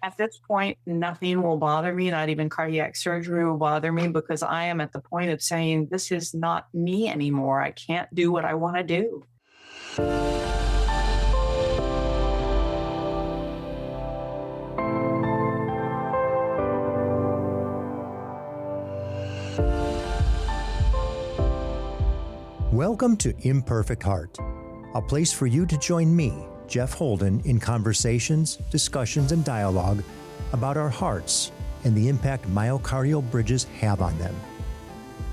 At this point, nothing will bother me, not even cardiac surgery will bother me because I am at the point of saying, this is not me anymore. I can't do what I want to do. Welcome to Imperfect Heart, a place for you to join me, Jeff Holden, in conversations, discussions, and dialogue about our hearts and the impact myocardial bridges have on them.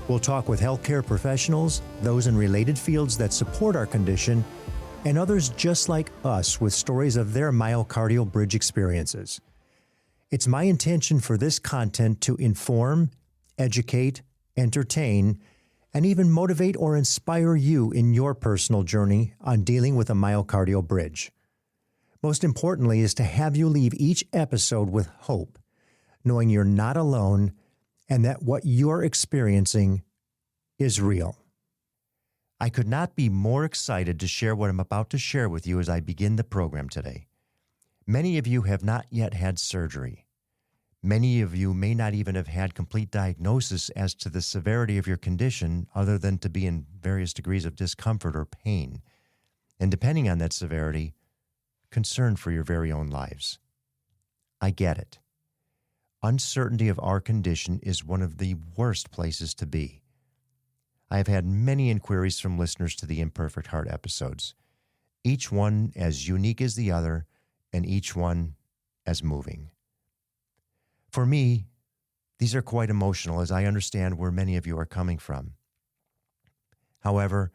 We'll talk with healthcare professionals, those in related fields that support our condition, and others just like us with stories of their myocardial bridge experiences. It's my intention for this content to inform, educate, entertain, and even motivate or inspire you in your personal journey on dealing with a myocardial bridge. Most importantly is to have you leave each episode with hope, knowing you're not alone and that what you're experiencing is real. I could not be more excited to share what I'm about to share with you as I begin the program today. Many of you have not yet had surgery. Many of you may not even have had complete diagnosis as to the severity of your condition other than to be in various degrees of discomfort or pain. And depending on that severity, concern for your very own lives. I get it. Uncertainty of our condition is one of the worst places to be. I have had many inquiries from listeners to the Imperfect Heart episodes, each one as unique as the other and each one as moving. For me, these are quite emotional as I understand where many of you are coming from. However,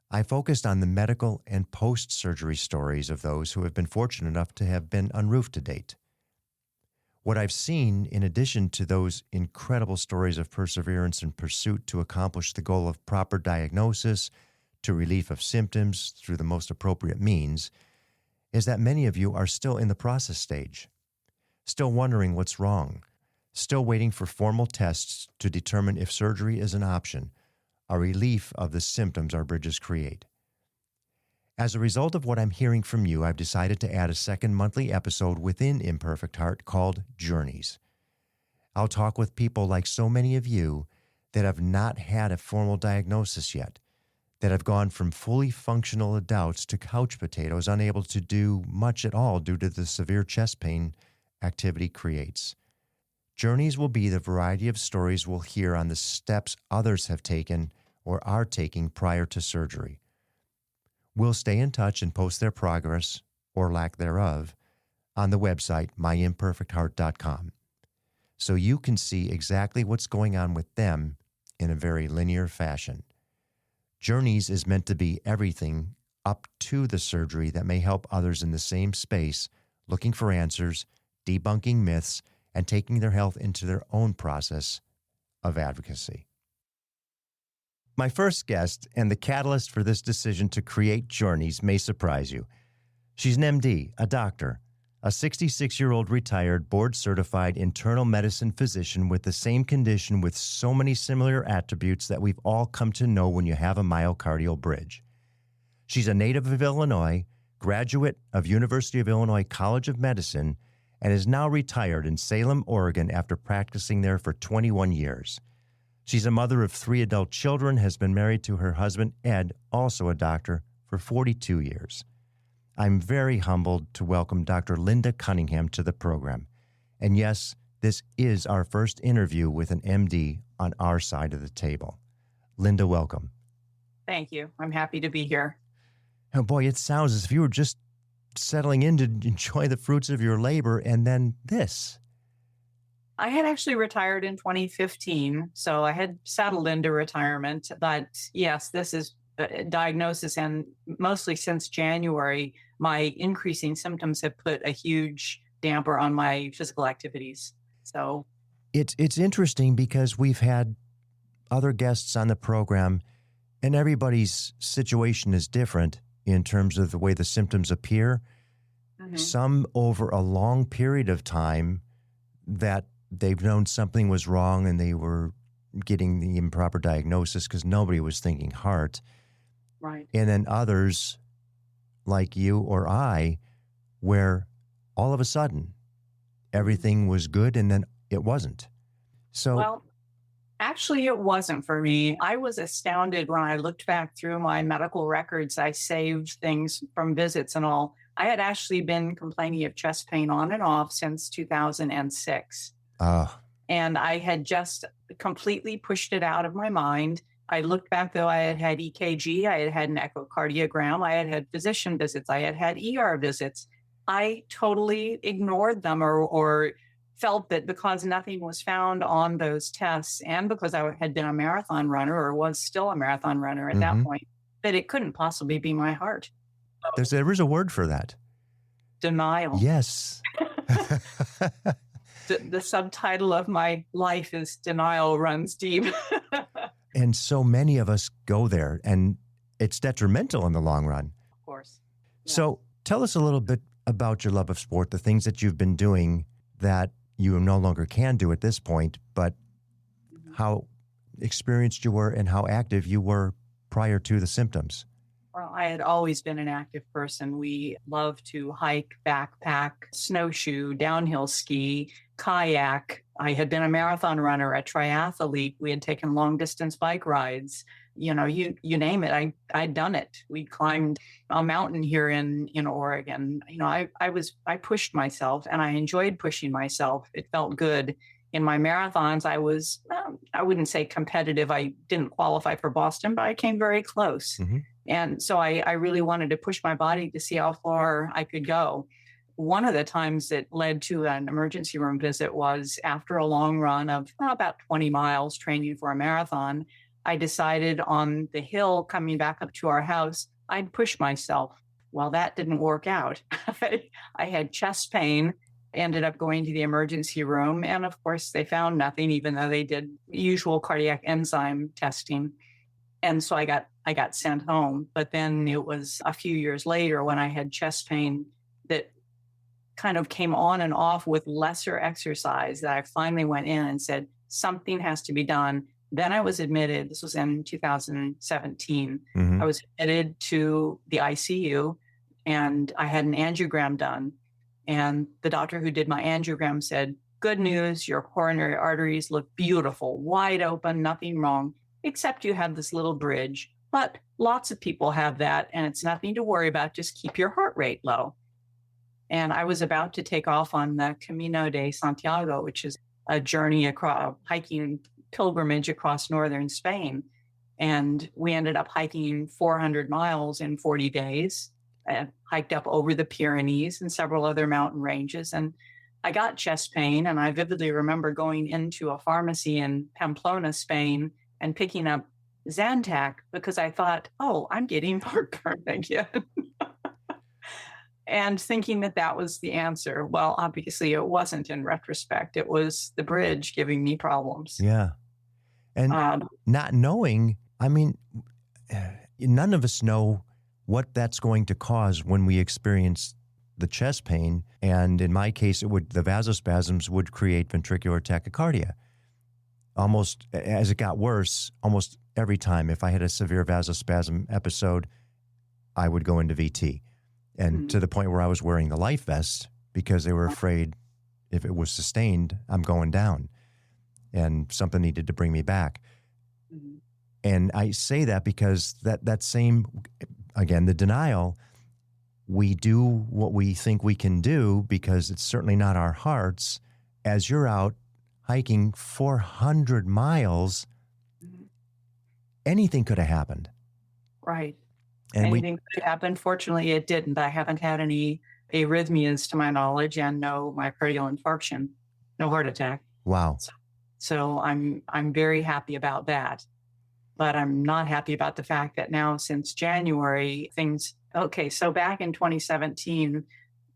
I focused on the medical and post-surgery stories of those who have been fortunate enough to have been unroofed to date. What I've seen, in addition to those incredible stories of perseverance and pursuit to accomplish the goal of proper diagnosis, to relief of symptoms through the most appropriate means, is that many of you are still in the process stage, still wondering what's wrong, still waiting for formal tests to determine if surgery is an option, a relief of the symptoms our bridges create. As a result of what I'm hearing from you, I've decided to add a second monthly episode within Imperfect Heart called Journeys. I'll talk with people like so many of you that have not had a formal diagnosis yet, that have gone from fully functional adults to couch potatoes, unable to do much at all due to the severe chest pain activity creates. Journeys will be the variety of stories we'll hear on the steps others have taken or are taking prior to surgery. We'll stay in touch and post their progress, or lack thereof, on the website myimperfectheart.com, so you can see exactly what's going on with them in a very linear fashion. Journeys is meant to be everything up to the surgery that may help others in the same space, looking for answers, debunking myths, and taking their health into their own process of advocacy. My first guest and the catalyst for this decision to create Journeys may surprise you. She's an MD, a doctor, a 66-year-old retired board-certified internal medicine physician with the same condition with so many similar attributes that we've all come to know when you have a myocardial bridge. She's a native of Illinois, graduate of University of Illinois College of Medicine, and is now retired in Salem, Oregon after practicing there for 21 years. She's a mother of 3 adult children, has been married to her husband, Ed, also a doctor, for 42 years. I'm very humbled to welcome Dr. Linda Cunningham to the program. And yes, this is our first interview with an MD on our side of the table. Linda, welcome. Thank you. I'm happy to be here. Oh boy, it sounds as if you were just settling in to enjoy the fruits of your labor, and then this. I had actually retired in 2015, so I had settled into retirement. But yes, this is a diagnosis, and mostly since January, my increasing symptoms have put a huge damper on my physical activities. So it's interesting because we've had other guests on the program, and everybody's situation is different in terms of the way the symptoms appear. Mm-hmm. Some over a long period of time that they've known something was wrong and they were getting the improper diagnosis because nobody was thinking heart. Right. And then others like you or I, where all of a sudden everything was good and then it wasn't. So, Well, actually, it wasn't for me. I was astounded when I looked back through my medical records. I saved things from visits and all. I had actually been complaining of chest pain on and off since 2006. uh, And I had just completely pushed it out of my mind. I looked back, though, I had had EKG, I had had an echocardiogram, I had had physician visits, I had had ER visits. I totally ignored them or felt that because nothing was found on those tests and because I had been a marathon runner or was still a marathon runner at that mhm. point, that it couldn't possibly be my heart. There is a word for that. Denial. Yes. The subtitle of my life is Denial Runs Deep. And so many of us go there, and it's detrimental in the long run. Of course. Yeah. So tell us a little bit about your love of sport, the things that you've been doing that you no longer can do at this point, but how experienced you were and how active you were prior to the symptoms. Well, I had always been an active person. We love to hike, backpack, snowshoe, downhill ski, kayak. I had been a marathon runner, a triathlete. We had taken long distance bike rides. You know, you name it. I'd done it. We climbed a mountain here in Oregon. You know, I pushed myself and I enjoyed pushing myself. It felt good. In my marathons, I was, I wouldn't say competitive. I didn't qualify for Boston, but I came very close. Mm-hmm. And so I really wanted to push my body to see how far I could go. One of the times that led to an emergency room visit was after a long run of about 20 miles training for a marathon. I decided on the hill coming back up to our house, I'd push myself. Well, that didn't work out. I had chest pain, ended up going to the emergency room. And of course, they found nothing, even though they did usual cardiac enzyme testing. And so I got sent home. But then it was a few years later when I had chest pain that kind of came on and off with lesser exercise that I finally went in and said, something has to be done. Then I was admitted, this was in 2017. Mm-hmm. I was admitted to the ICU and I had an angiogram done. And the doctor who did my angiogram said, good news, your coronary arteries look beautiful, wide open, nothing wrong, except you have this little bridge. But lots of people have that, and it's nothing to worry about. Just keep your heart rate low. And I was about to take off on the Camino de Santiago, which is a journey across, hiking pilgrimage across northern Spain. And we ended up hiking 400 miles in 40 days, and hiked up over the Pyrenees and several other mountain ranges. And I got chest pain. And I vividly remember going into a pharmacy in Pamplona, Spain, and picking up Zantac because I thought, oh, I'm getting heartburn again. And thinking that that was the answer. Well, obviously it wasn't in retrospect. It was the bridge giving me problems. Yeah. And not knowing, I mean, none of us know what that's going to cause when we experience the chest pain. And in my case, the vasospasms would create ventricular tachycardia. Almost as it got worse, almost every time, if I had a severe vasospasm episode, I would go into VT. And to the point where I was wearing the life vest because they were afraid if it was sustained, I'm going down and something needed to bring me back. Mm-hmm. And I say that because that same, again, the denial, we do what we think we can do because it's certainly not our hearts. As you're out hiking 400 miles, anything could have happened. Right. And anything could happen. Fortunately, it didn't. I haven't had any arrhythmias to my knowledge and no myocardial infarction, no heart attack. Wow. So I'm very happy about that. But I'm not happy about the fact that now since January, so back in 2017,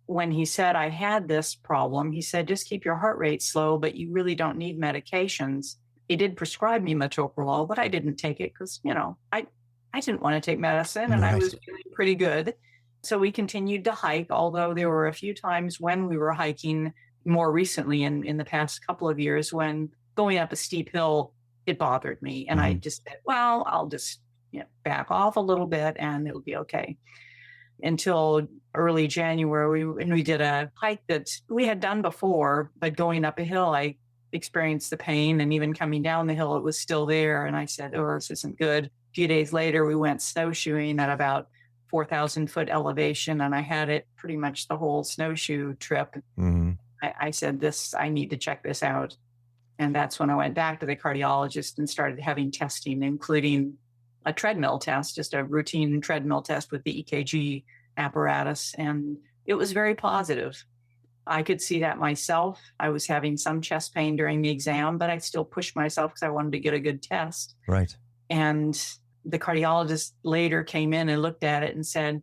when he said I had this problem, he said, just keep your heart rate slow, but you really don't need medications. He did prescribe me metoprolol, but I didn't take it because, I didn't want to take medicine and I was feeling pretty good. So we continued to hike, although there were a few times when we were hiking more recently in the past couple of years when going up a steep hill, it bothered me. And I just said, well, I'll just back off a little bit and it'll be okay. Until early January, and we did a hike that we had done before, but going up a hill, I experienced the pain, and even coming down the hill, it was still there. And I said, oh, this isn't good. A few days later, we went snowshoeing at about 4,000 foot elevation, and I had it pretty much the whole snowshoe trip. Mm-hmm. I said, I need to check this out. And that's when I went back to the cardiologist and started having testing, including a treadmill test, just a routine treadmill test with the EKG apparatus. And it was very positive. I could see that myself. I was having some chest pain during the exam, but I still pushed myself because I wanted to get a good test. Right. And the cardiologist later came in and looked at it and said,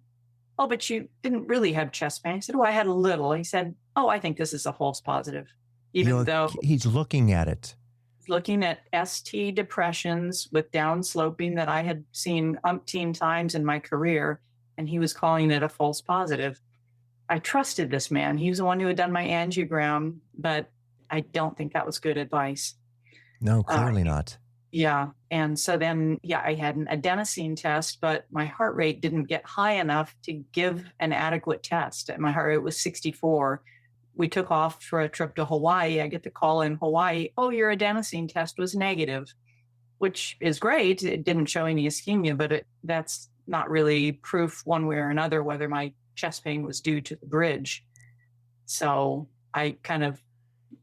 oh, but you didn't really have chest pain. I said, oh, I had a little. He said, oh, I think this is a false positive. Even though he's looking at it. Looking at ST depressions with downsloping that I had seen umpteen times in my career, and he was calling it a false positive. I trusted this man. He was the one who had done my angiogram, but I don't think that was good advice. No, clearly not. Yeah. And so then, I had an adenosine test, but my heart rate didn't get high enough to give an adequate test. My heart rate was 64. We took off for a trip to Hawaii. I get the call in Hawaii. Oh, your adenosine test was negative, which is great. It didn't show any ischemia, but that's not really proof one way or another whether my chest pain was due to the bridge. So I kind of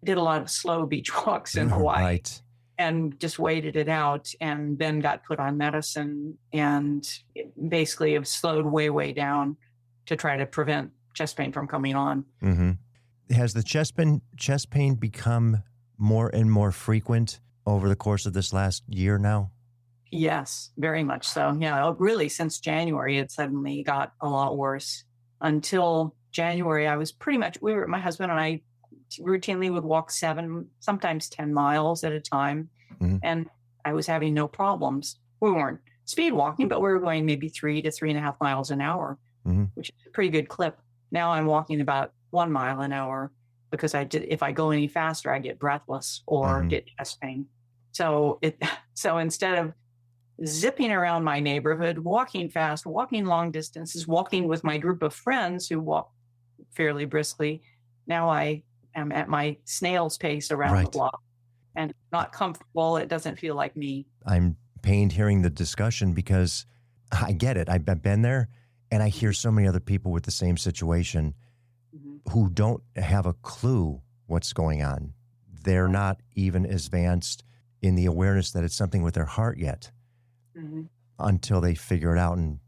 did a lot of slow beach walks in Hawaii. Right. And just waited it out, and then got put on medicine, and basically have slowed way down to try to prevent chest pain from coming on. Mm-hmm. Has the chest pain become more and more frequent over the course of this last year now? Yes, very much so. Yeah, really since January, it suddenly got a lot worse. Until January, I was pretty much, my husband and I routinely would walk 7, sometimes 10 miles at a time. Mm-hmm. And I was having no problems. We weren't speed walking, but we were going maybe 3 to 3.5 miles an hour, mm-hmm. which is a pretty good clip. Now I'm walking about 1 mile an hour because if I go any faster, I get breathless or get chest pain. So instead of zipping around my neighborhood, walking fast, walking long distances, walking with my group of friends who walk fairly briskly, now I am at my snail's pace around the block, and not comfortable. It doesn't feel like me. I'm pained hearing the discussion because I get it. I've been there, and I hear so many other people with the same situation who don't have a clue what's going on. They're not even advanced in the awareness that it's something with their heart yet until they figure it out and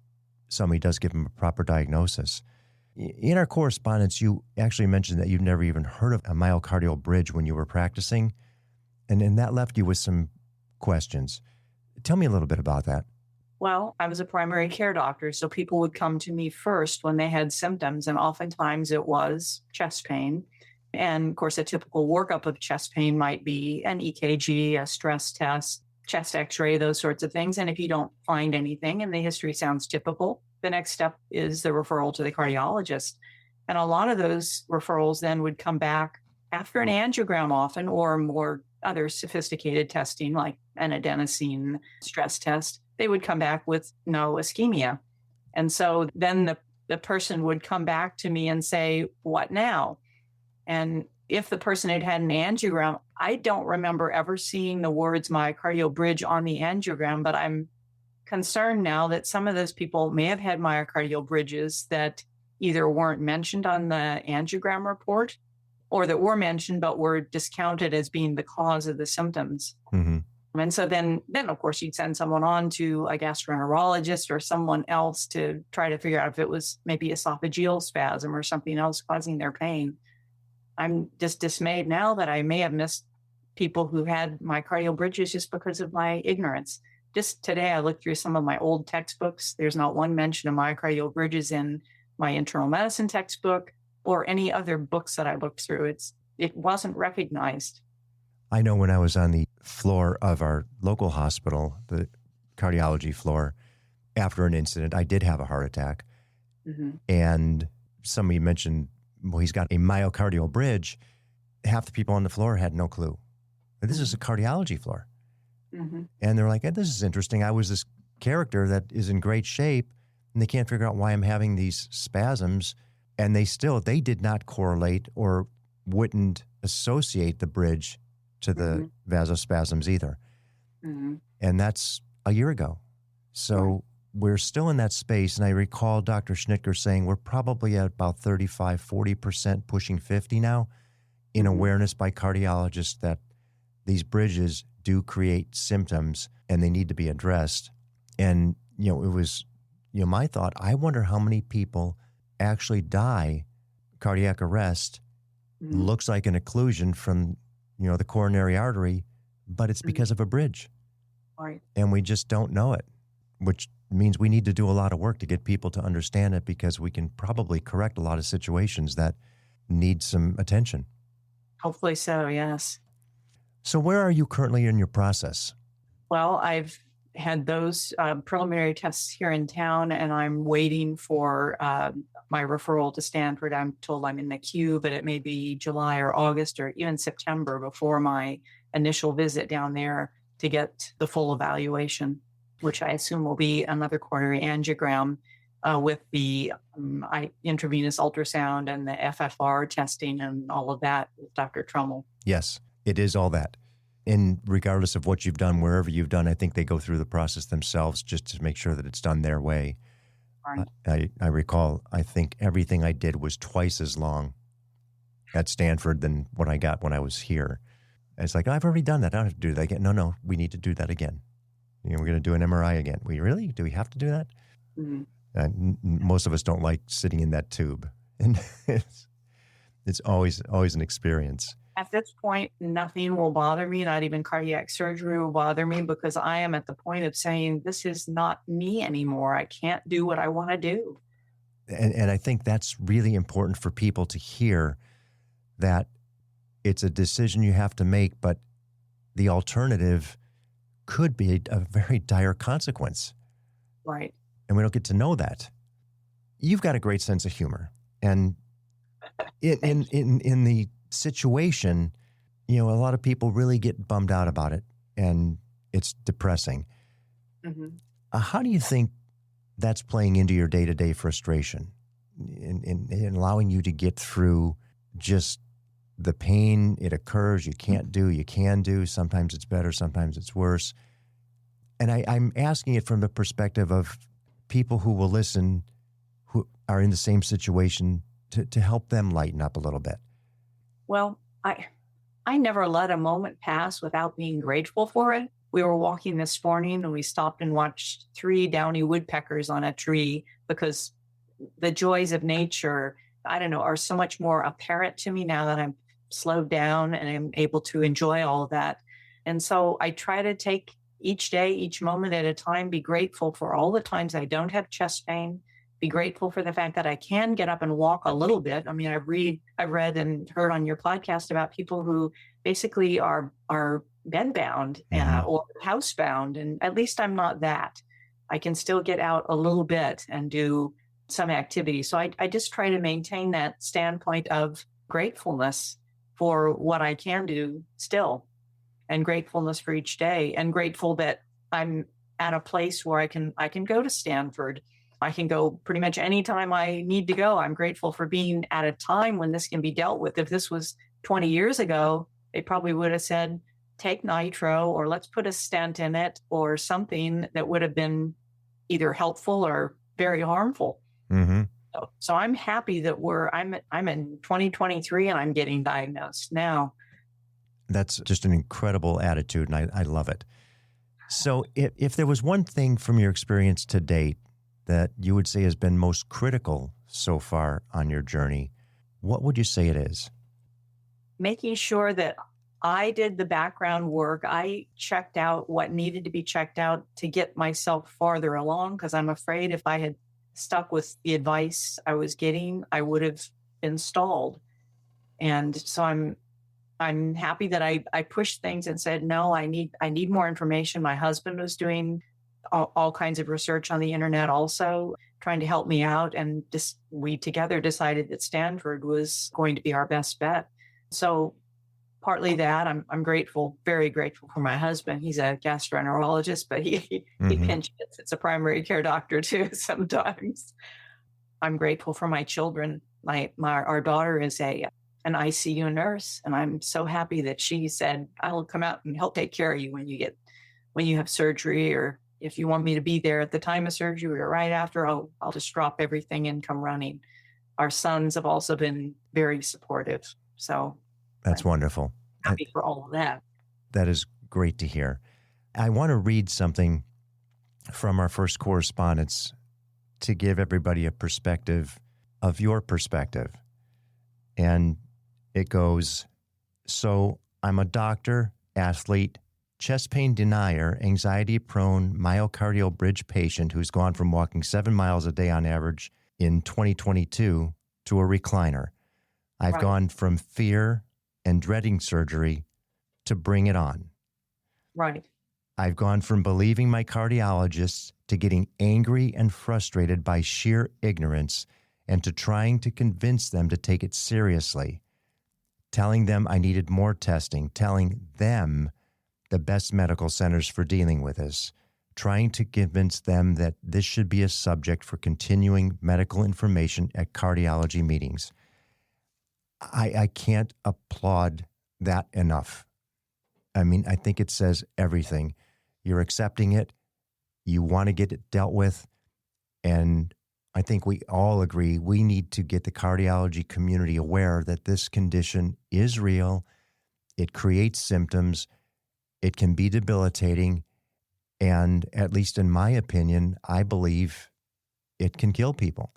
somebody does give them a proper diagnosis. In our correspondence, you actually mentioned that you've never even heard of a myocardial bridge when you were practicing, and that left you with some questions. Tell me a little bit about that. Well, I was a primary care doctor, so people would come to me first when they had symptoms, and oftentimes it was chest pain. And of course, a typical workup of chest pain might be an EKG, a stress test, chest x-ray, those sorts of things. And if you don't find anything and the history sounds typical, the next step is the referral to the cardiologist. And a lot of those referrals then would come back after an angiogram often, or more other sophisticated testing like an adenosine stress test. They would come back with no ischemia. And so then the person would come back to me and say, what now? And if the person had had an angiogram, I don't remember ever seeing the words myocardial bridge on the angiogram, but I'm concerned now that some of those people may have had myocardial bridges that either weren't mentioned on the angiogram report or that were mentioned but were discounted as being the cause of the symptoms. Mm-hmm. And so then of course you'd send someone on to a gastroenterologist or someone else to try to figure out if it was maybe esophageal spasm or something else causing their pain. I'm just dismayed now that I may have missed people who had myocardial bridges just because of my ignorance. Just today, I looked through some of my old textbooks. There's not one mention of myocardial bridges in my internal medicine textbook or any other books that I looked through. It wasn't recognized. I know when I was on the floor of our local hospital, the cardiology floor, after an incident, I did have a heart attack. Mm-hmm. And somebody mentioned, well, he's got a myocardial bridge. Half the people on the floor had no clue. This is a cardiology floor. Mm-hmm. And they're like, hey, this is interesting. I was this character that is in great shape, and they can't figure out why I'm having these spasms. And they did not correlate or wouldn't associate the bridge to the vasospasms either. Mm-hmm. And that's a year ago. So we're still in that space. And I recall Dr. Schnitker saying we're probably at about 35, 40%, pushing 50 now in awareness by cardiologists that these bridges do create symptoms and they need to be addressed. And, it was, my thought, I wonder how many people actually die cardiac arrest, looks like an occlusion from, the coronary artery, but it's because of a bridge. Right. And we just don't know it, which means we need to do a lot of work to get people to understand it, because we can probably correct a lot of situations that need some attention. Hopefully so, yes. So where are you currently in your process? Well, I've had those preliminary tests here in town, and I'm waiting for my referral to Stanford. I'm told I'm in the queue, but it may be July or August or even September before my initial visit down there to get the full evaluation, which I assume will be another coronary angiogram with the intravenous ultrasound and the FFR testing and all of that with Dr. Trummel. Yes, it is all that. And regardless of what you've done, wherever you've done, I think they go through the process themselves just to make sure that it's done their way. Right. I recall, I think everything I did was twice as long at Stanford than what I got when I was here. And it's like, I've already done that. I don't have to do that again. No, we need to do that again. We're going to do an MRI again. Do we have to do that? Mm-hmm. Most of us don't like sitting in that tube. And it's always an experience. At this point, nothing will bother me, not even cardiac surgery will bother me, because I am at the point of saying, this is not me anymore. I can't do what I want to do. And I think that's really important for people to hear, that it's a decision you have to make, but the alternative could be a very dire consequence. Right. And we don't get to know that. You've got a great sense of humor. And in the situation, a lot of people really get bummed out about it, and it's depressing. Mm-hmm. How do you think that's playing into your day-to-day frustration in allowing you to get through just the pain? It occurs, you can't do, you can do. Sometimes it's better, sometimes it's worse. And I'm asking it from the perspective of people who will listen, who are in the same situation, to help them lighten up a little bit. Well, I never let a moment pass without being grateful for it. We were walking this morning and we stopped and watched 3 downy woodpeckers on a tree, because the joys of nature, are so much more apparent to me now that I'm slowed down and I'm able to enjoy all of that. And so I try to take each day, each moment at a time, be grateful for all the times I don't have chest pain, be grateful for the fact that I can get up and walk a little bit. I mean, I've read and heard on your podcast about people who basically are bedbound or housebound, and at least I'm not that. I can still get out a little bit and do some activity. So I just try to maintain that standpoint of gratefulness for what I can do still, and gratefulness for each day, and grateful that I'm at a place where I can go to Stanford. I can go pretty much anytime I need to go. I'm grateful for being at a time when this can be dealt with. If this was 20 years ago, they probably would have said, take nitro, or let's put a stent in it, or something that would have been either helpful or very harmful. Mm-hmm. So I'm happy that I'm in 2023 and I'm getting diagnosed now. That's just an incredible attitude, and I love it. So if there was one thing from your experience to date that you would say has been most critical so far on your journey, what would you say it is? Making sure that I did the background work. I checked out what needed to be checked out to get myself farther along, because I'm afraid if I had stuck with the advice I was getting, I would have been stalled. And so I'm happy that I pushed things and said, no, I need more information. My husband was doing all kinds of research on the internet, also trying to help me out. And we together decided that Stanford was going to be our best bet. So partly that, I'm grateful, very grateful for my husband. He's a gastroenterologist, but he pinch hits. It's a primary care doctor too sometimes. I'm grateful for my children Our daughter is an ICU nurse, and I'm so happy that she said, "I'll come out and help take care of you when you have surgery, or if you want me to be there at the time of surgery or right after, I'll just drop everything and come running." Our sons have also been very supportive. So That's I'm wonderful. happy for all of that. That is great to hear. I want to read something from our first correspondence to give everybody a perspective of your perspective. And it goes, so I'm a doctor, athlete, chest pain denier, anxiety-prone myocardial bridge patient who's gone from walking 7 miles a day on average in 2022 to a recliner. I've Right. gone from fear and dreading surgery to bring it on. Right. I've gone from believing my cardiologists to getting angry and frustrated by sheer ignorance and to trying to convince them to take it seriously, telling them I needed more testing, telling them the best medical centers for dealing with this, trying to convince them that this should be a subject for continuing medical information at cardiology meetings. I can't applaud that enough. I mean, I think it says everything. You're accepting it. You want to get it dealt with. And I think we all agree we need to get the cardiology community aware that this condition is real. It creates symptoms. It can be debilitating. And at least in my opinion, I believe it can kill people.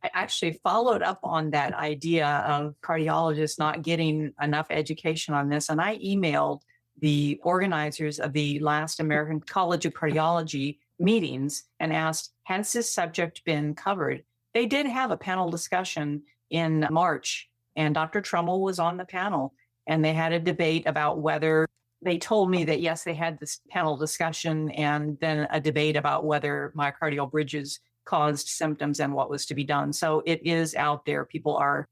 I actually followed up on that idea of cardiologists not getting enough education on this. And I emailed the organizers of the last American College of Cardiology meetings and asked, has this subject been covered? They did have a panel discussion in March, and Dr. Trummel was on the panel, and they had a debate about whether they told me that, yes, they had this panel discussion and then a debate about whether myocardial bridges caused symptoms and what was to be done. So it is out there. People are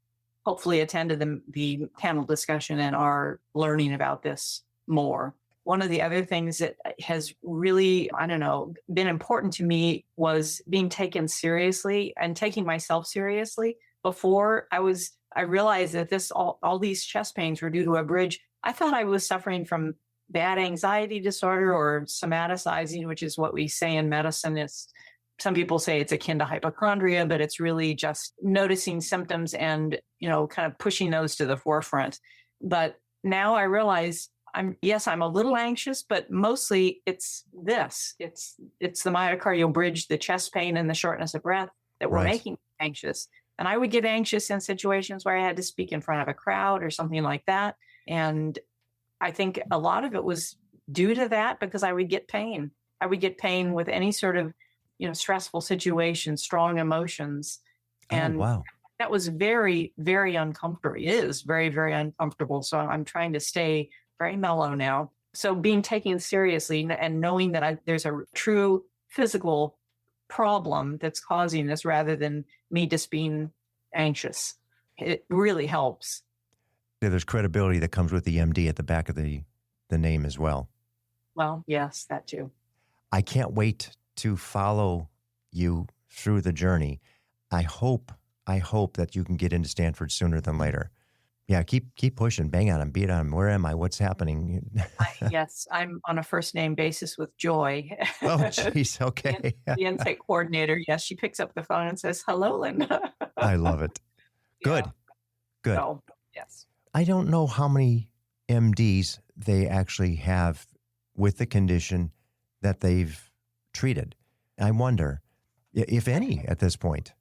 hopefully attended the panel discussion and are learning about this more. One of the other things that has really, been important to me was being taken seriously and taking myself seriously. Before I realized that all these chest pains were due to a bridge. I thought I was suffering from bad anxiety disorder or somaticizing, which is what we say in medicine. Some people say it's akin to hypochondria, but it's really just noticing symptoms and, kind of pushing those to the forefront. But now I realize I'm a little anxious, but mostly it's this. It's the myocardial bridge, the chest pain and the shortness of breath that were making me anxious. And I would get anxious in situations where I had to speak in front of a crowd or something like that. And I think a lot of it was due to that because I would get pain. I would get pain with any sort of stressful situations, strong emotions. And wow. That was very, very uncomfortable. It is very, very uncomfortable. So I'm trying to stay very mellow now. So being taken seriously and knowing that there's a true physical problem that's causing this rather than me just being anxious, it really helps. Yeah, there's credibility that comes with the MD at the back of the name as well. Well, yes, that too. I can't wait to follow you through the journey. I hope that you can get into Stanford sooner than later. Yeah, keep pushing, bang on him, beat on him. Where am I? What's happening? Yes, I'm on a first name basis with Joy. Oh, geez, okay. The intake coordinator. Yes, she picks up the phone and says, "Hello, Linda." I love it. Good, Yeah. good. So, yes. I don't know how many MDs they actually have with the condition that they've treated. I wonder if any at this point.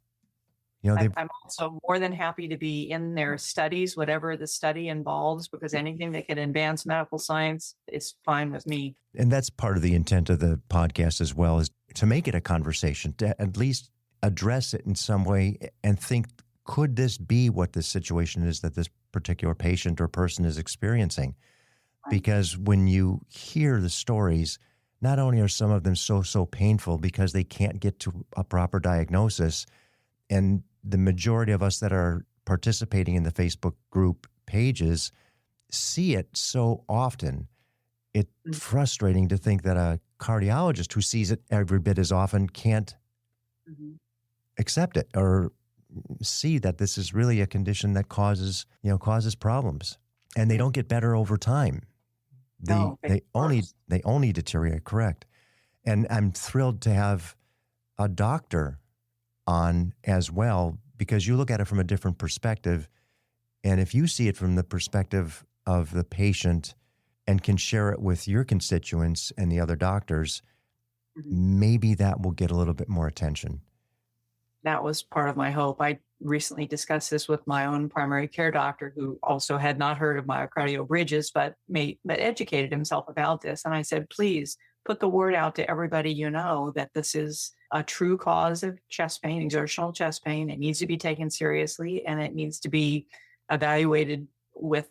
I'm also more than happy to be in their studies, whatever the study involves, because anything that can advance medical science is fine with me. And that's part of the intent of the podcast as well, is to make it a conversation, to at least address it in some way and think, could this be what this situation is that this particular patient or person is experiencing? Right. Because when you hear the stories, not only are some of them so painful because they can't get to a proper diagnosis, and the majority of us that are participating in the Facebook group pages see it so often. It's frustrating to think that a cardiologist who sees it every bit as often can't accept it or see that this is really a condition that causes problems, and they don't get better over time. No, They only deteriorate. Correct. And I'm thrilled to have a doctor on as well, because you look at it from a different perspective. And if you see it from the perspective of the patient and can share it with your constituents and the other doctors, maybe that will get a little bit more attention. That was part of my hope. I recently discussed this with my own primary care doctor, who also had not heard of myocardial bridges, but educated himself about this. And I said, please put the word out to everybody you know that this is a true cause of chest pain, exertional chest pain. It needs to be taken seriously, and it needs to be evaluated with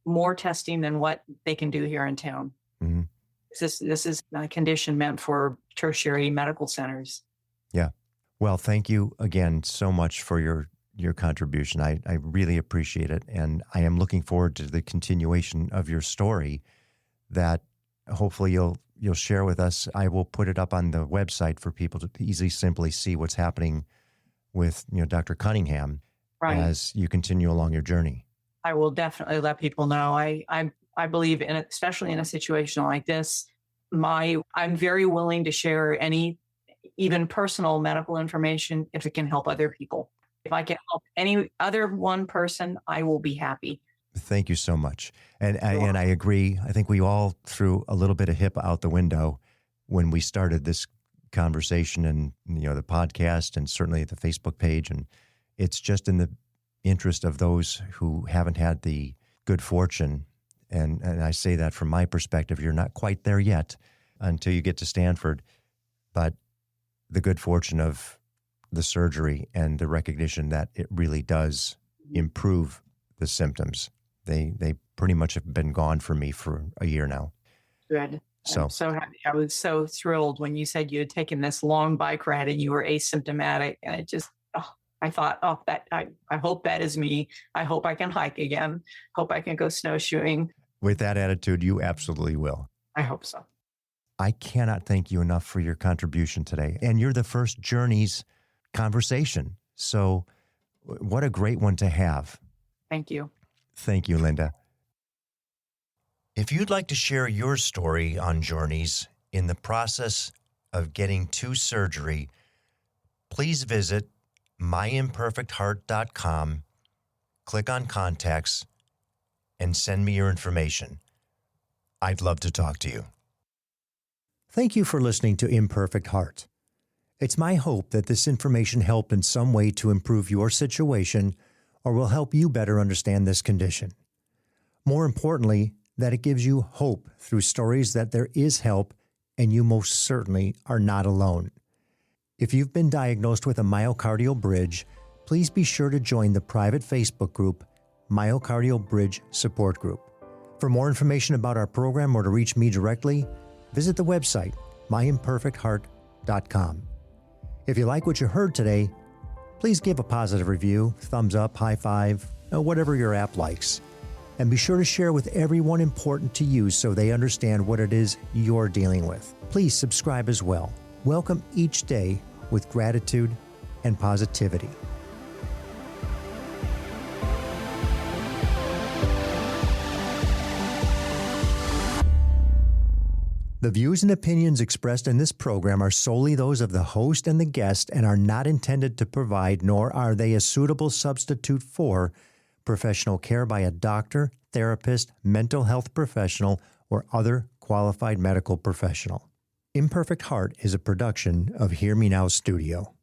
more testing than what they can do here in town. Mm-hmm. This is a condition meant for tertiary medical centers. Yeah. Well, thank you again so much for your contribution. I really appreciate it. And I am looking forward to the continuation of your story that hopefully you'll share with us. I will put it up on the website for people to simply see what's happening with Dr. Cunningham as you continue along your journey. I will definitely let people know. I believe in it, especially in a situation like this. I'm very willing to share any, even personal medical information, if it can help other people. If I can help any other one person, I will be happy. Thank you so much. And I agree. I think we all threw a little bit of HIPAA out the window when we started this conversation and the podcast and certainly the Facebook page. And it's just in the interest of those who haven't had the good fortune. And I say that from my perspective, you're not quite there yet until you get to Stanford, but the good fortune of the surgery and the recognition that it really does improve the symptoms. They pretty much have been gone for me for a year now. Good. So I'm so happy. I was so thrilled when you said you had taken this long bike ride and you were asymptomatic. And it just, I thought, I hope that is me. I hope I can hike again. Hope I can go snowshoeing. With that attitude, you absolutely will. I hope so. I cannot thank you enough for your contribution today. And you're the first Journeys conversation. So what a great one to have. Thank you. Thank you, Linda. If you'd like to share your story on Journeys in the process of getting to surgery, please visit myimperfectheart.com, click on Contacts, and send me your information. I'd love to talk to you. Thank you for listening to Imperfect Heart. It's my hope that this information helped in some way to improve your situation or will help you better understand this condition. More importantly, that it gives you hope through stories that there is help and you most certainly are not alone. If you've been diagnosed with a myocardial bridge, please be sure to join the private Facebook group, Myocardial Bridge Support Group. For more information about our program or to reach me directly, visit the website, myimperfectheart.com. If you like what you heard today, please give a positive review, thumbs up, high five, whatever your app likes. And be sure to share with everyone important to you so they understand what it is you're dealing with. Please subscribe as well. Welcome each day with gratitude and positivity. The views and opinions expressed in this program are solely those of the host and the guest and are not intended to provide, nor are they a suitable substitute for, professional care by a doctor, therapist, mental health professional, or other qualified medical professional. Imperfect Heart is a production of Hear Me Now Studio.